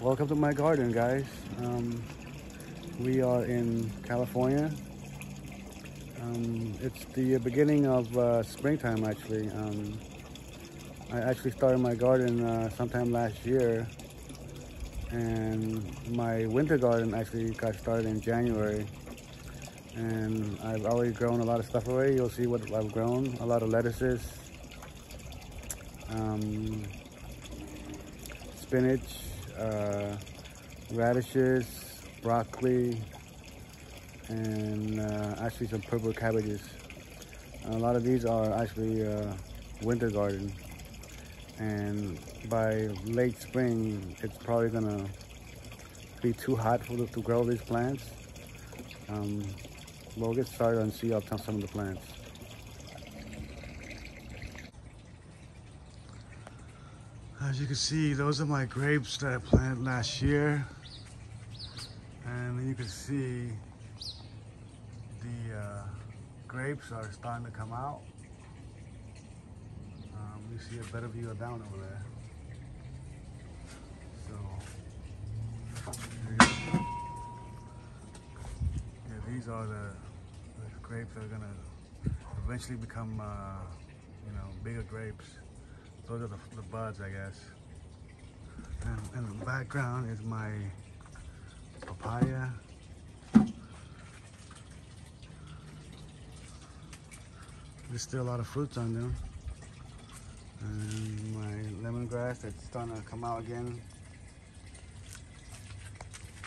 Welcome to my garden, guys. We are in California. It's the beginning of springtime, actually. I actually started my garden sometime last year, and my winter garden actually got started in January. And I've already grown a lot of stuff already. You'll see what I've grown. A lot of lettuces, spinach, radishes, broccoli, and actually some purple cabbages. A lot of these are actually winter garden, and by late spring it's probably gonna be too hot to grow these plants. We'll get started and see some of the plants. As you can see, those are my grapes that I planted last year. And you can see the grapes are starting to come out. You see a better view of down over there. So, yeah, these are the grapes that are gonna eventually become, bigger grapes. Those are the buds, I guess. And in the background is my papaya. There's still a lot of fruits on them. And my lemongrass that's starting to come out again.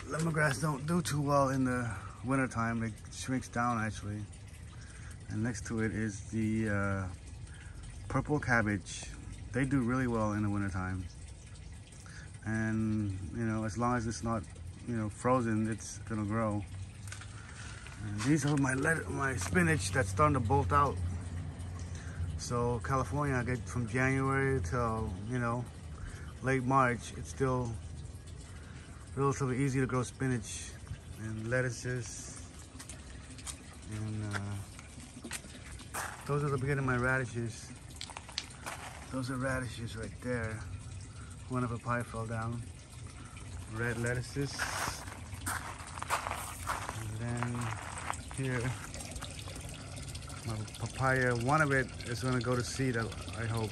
Lemongrass don't do too well in the wintertime. It shrinks down, actually. And next to it is the purple cabbage. They do really well in the wintertime. And, as long as it's not, frozen, it's gonna grow. And these are my spinach that's starting to bolt out. So California, I get from January till, late March, it's still relatively easy to grow spinach and lettuces. And those are the beginning of my radishes. Those are radishes right there. One of a papaya fell down. Red lettuces. And then here, my papaya, one of it is gonna go to seed, I hope.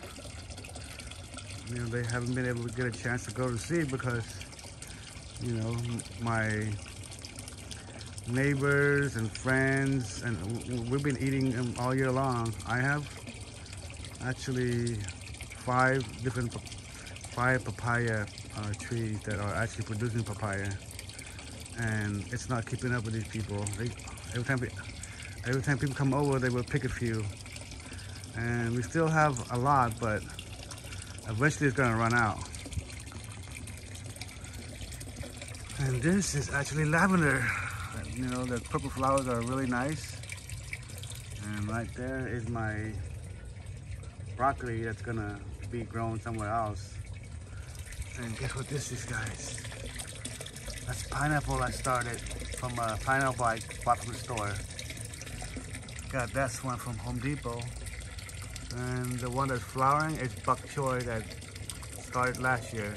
They haven't been able to get a chance to go to seed because, my neighbors and friends, and we've been eating them all year long. I have actually 5 papaya trees that are actually producing papaya, and it's not keeping up with these people. Every time people come over, they will pick a few, and we still have a lot, but eventually it's gonna run out. And this is actually lavender. The purple flowers are really nice. And right there is my broccoli that's gonna be grown somewhere else. And guess what this is, guys? That's pineapple I started from a pineapple I bought from the store. Got this one from Home Depot. And the one that's flowering is bok choy that started last year.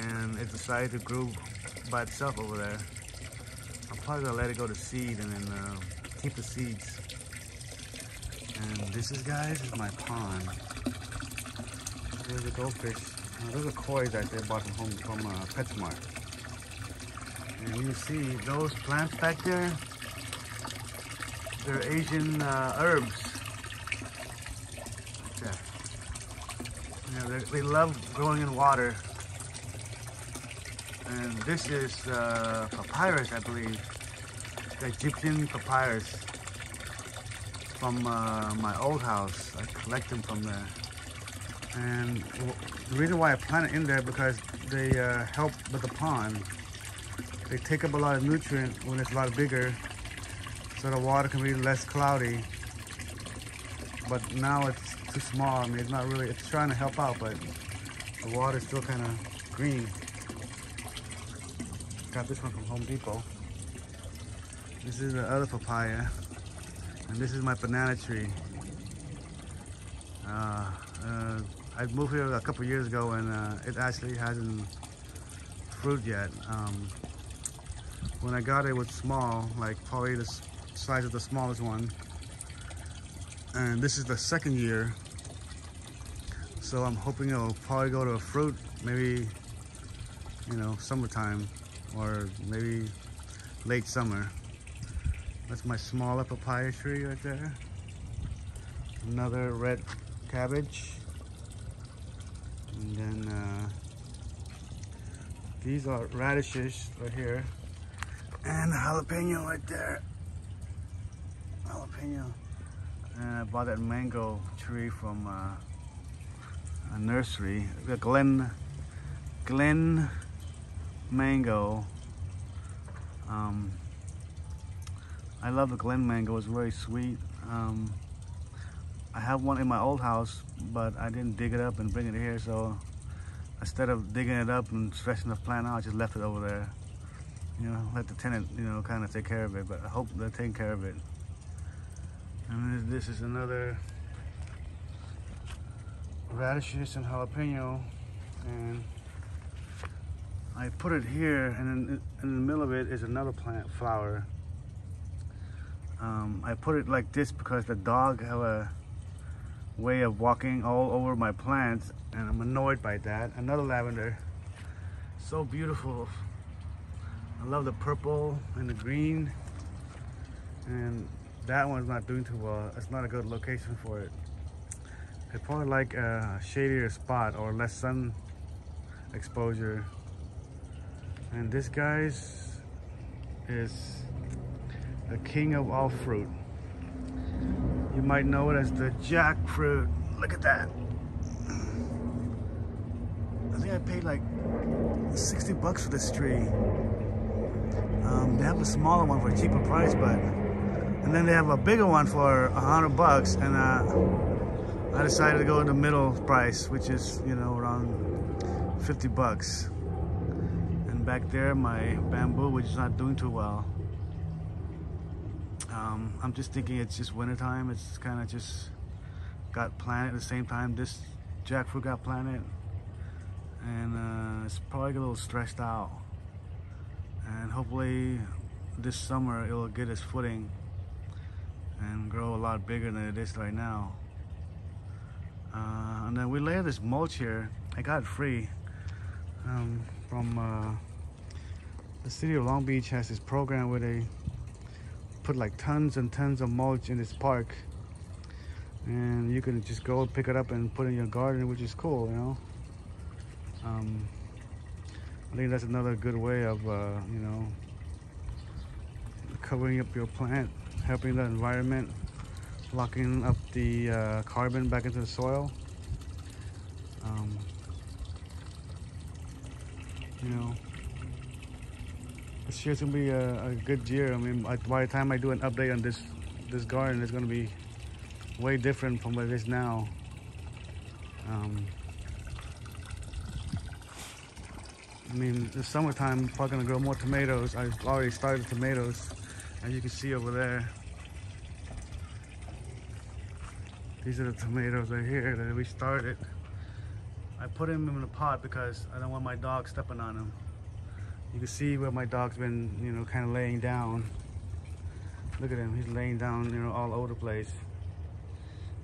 And it decided to grow by itself over there. I'm probably gonna let it go to seed and then keep the seeds. And this is, guys, is my pond. There's a goldfish. Those are koi that they bought from PetSmart. And you see those plants back there? They're Asian herbs. Yeah. They love growing in water. And this is papyrus, I believe. The Egyptian papyrus from my old house. I collect them from there. And the reason why I plant it in there because they help with the pond. They take up a lot of nutrient when it's a lot bigger, so the water can be less cloudy. But now it's too small. I mean, it's not really, it's trying to help out, but the water's still kind of green. Got this one from Home Depot. This is the other papaya. And this is my banana tree. I moved here a couple years ago, and it actually hasn't fruit yet. When I got it, it was small, like probably the size of the smallest one. And this is the second year. So I'm hoping it'll probably go to a fruit, maybe, you know, summertime or maybe late summer. That's my smaller papaya tree right there. Another red cabbage. And then these are radishes right here. And a jalapeno right there. Jalapeno. And I bought that mango tree from a nursery. The Glen Mango. I love the Glen Mango. It's very sweet. I have one in my old house, but I didn't dig it up and bring it here. So instead of digging it up and stretching the plant out, I just left it over there. You know, let the tenant, you know, kind of take care of it. But I hope they're taking care of it. And this is another radishes and jalapeno, and I put it here, and in the middle of it is another plant flower. I put it like this because the dog have a way of walking all over my plants, and I'm annoyed by that. Another lavender, so beautiful. I love the purple and the green, and that one's not doing too well. It's not a good location for it. I'd probably like a shadier spot or less sun exposure. And this, guys, is the king of all fruit. You might know it as the jackfruit. Look at that. I think I paid like 60 bucks for this tree. They have a smaller one for a cheaper price, and then they have a bigger one for 100 bucks, and I decided to go in the middle price, which is, you know, around 50 bucks. And back there, my bamboo, which is not doing too well. I'm just thinking it's just wintertime. It's kind of just got planted at the same time this jackfruit got planted, and it's probably a little stressed out. And hopefully this summer it'll get its footing and grow a lot bigger than it is right now. And then we layer this mulch here. I got it free from the city of Long Beach. Has this program where they put like tons and tons of mulch in this park, and you can just go pick it up and put it in your garden, which is cool, you know. I think that's another good way of you know, covering up your plant, helping the environment, locking up the carbon back into the soil. You know, this year's gonna be a good year. I mean, by the time I do an update on this garden, it's gonna be way different from what it is now. I mean, the summertime, I'm probably gonna grow more tomatoes. I've already started tomatoes, as you can see over there. These are the tomatoes right here that we started. I put them in a pot because I don't want my dog stepping on them. You can see where my dog's been, you know, kind of laying down. Look at him, he's laying down, you know, all over the place.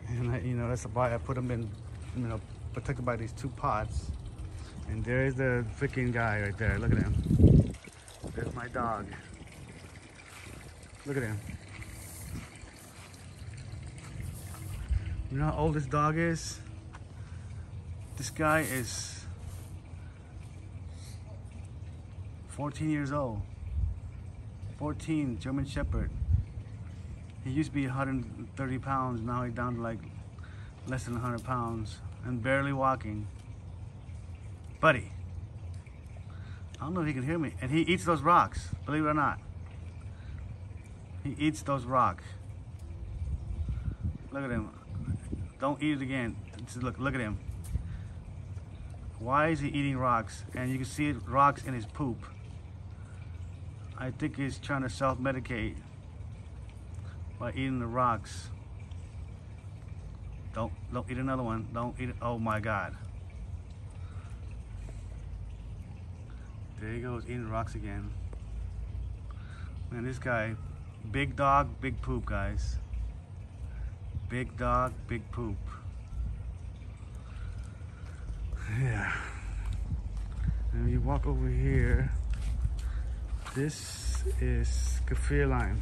And you know, that's why I put him in, you know, protected by these two pots. And there's the freaking guy right there. Look at him. There's my dog. Look at him. You know how old this dog is? This guy is 14 years old. 14, German Shepherd. He used to be 130 pounds. Now he's down to like less than 100 pounds and barely walking. Buddy, I don't know if he can hear me. And he eats those rocks, believe it or not. He eats those rocks. Look at him. Don't eat it again. Look at him. Why is he eating rocks? And you can see rocks in his poop. I think he's trying to self-medicate by eating the rocks. Don't eat another one. Don't eat it. Oh my God. There he goes, eating rocks again. Man, this guy, big dog, big poop, guys. Big dog, big poop. Yeah. And you walk over here, this is Kefir Lime.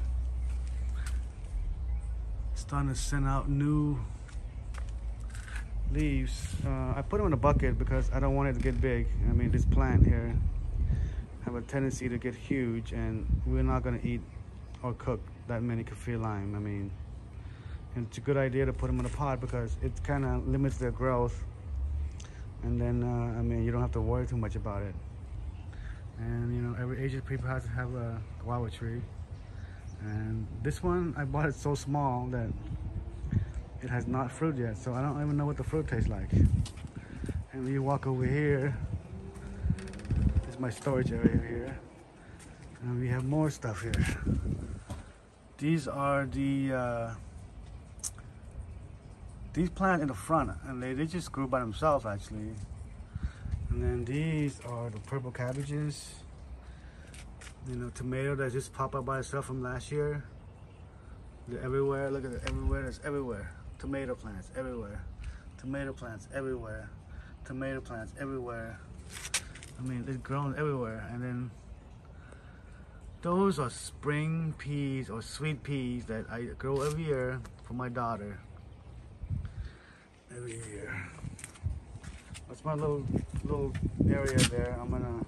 Starting to send out new leaves. I put them in a bucket because I don't want it to get big. I mean, this plant here have a tendency to get huge, and we're not gonna eat or cook that many Kefir Lime. I mean, and it's a good idea to put them in a pot because it kind of limits their growth, and then I mean, you don't have to worry too much about it. And you know, every Asian people has to have a guava tree, and this one I bought it so small that it has not fruit yet, so I don't even know what the fruit tastes like. And when you walk over here, this is my storage area here, and we have more stuff here. These are the these plants in the front, and they just grew by themselves actually. And then these are the purple cabbages. You know, tomato that just popped up by itself from last year. They're everywhere. Look at it, everywhere. It's everywhere. Tomato plants everywhere. Tomato plants everywhere. Tomato plants everywhere. I mean, it's grown everywhere. And then those are spring peas or sweet peas that I grow every year for my daughter. Every year. That's my little area there. I'm gonna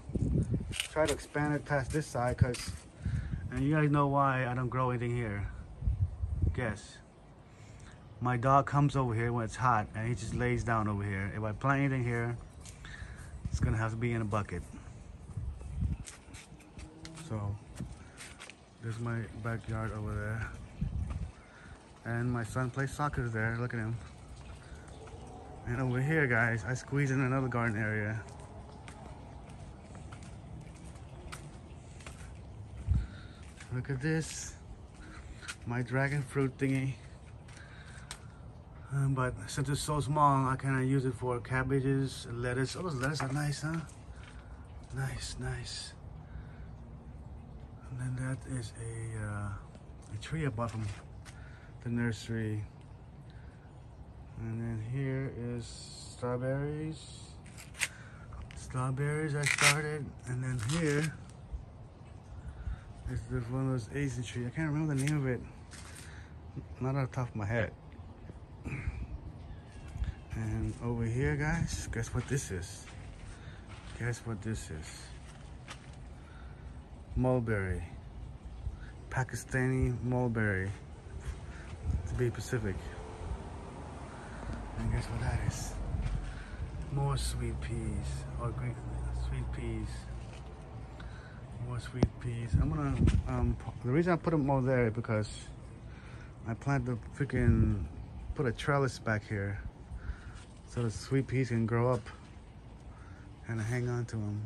try to expand it past this side, cause, and you guys know why I don't grow anything here. Guess. My dog comes over here when it's hot and he just lays down over here. If I plant anything here, it's gonna have to be in a bucket. So there's my backyard over there. And my son plays soccer there, look at him. And over here, guys, I squeeze in another garden area. Look at this, my dragon fruit thingy. But since it's so small, I kind of use it for cabbages, lettuce. Oh, those lettuce are nice, huh? Nice, nice. And then that is a tree I bought from the nursery. And then here is strawberries. Strawberries I started. And then here is one of those Asian trees. I can't remember the name of it. Not off the top of my head. And over here, guys, guess what this is? Guess what this is? Mulberry. Pakistani mulberry, to be specific. And guess what that is? More sweet peas, or green sweet peas. More sweet peas. I'm gonna, the reason I put them all there is because I plan to freaking put a trellis back here so the sweet peas can grow up and hang on to them.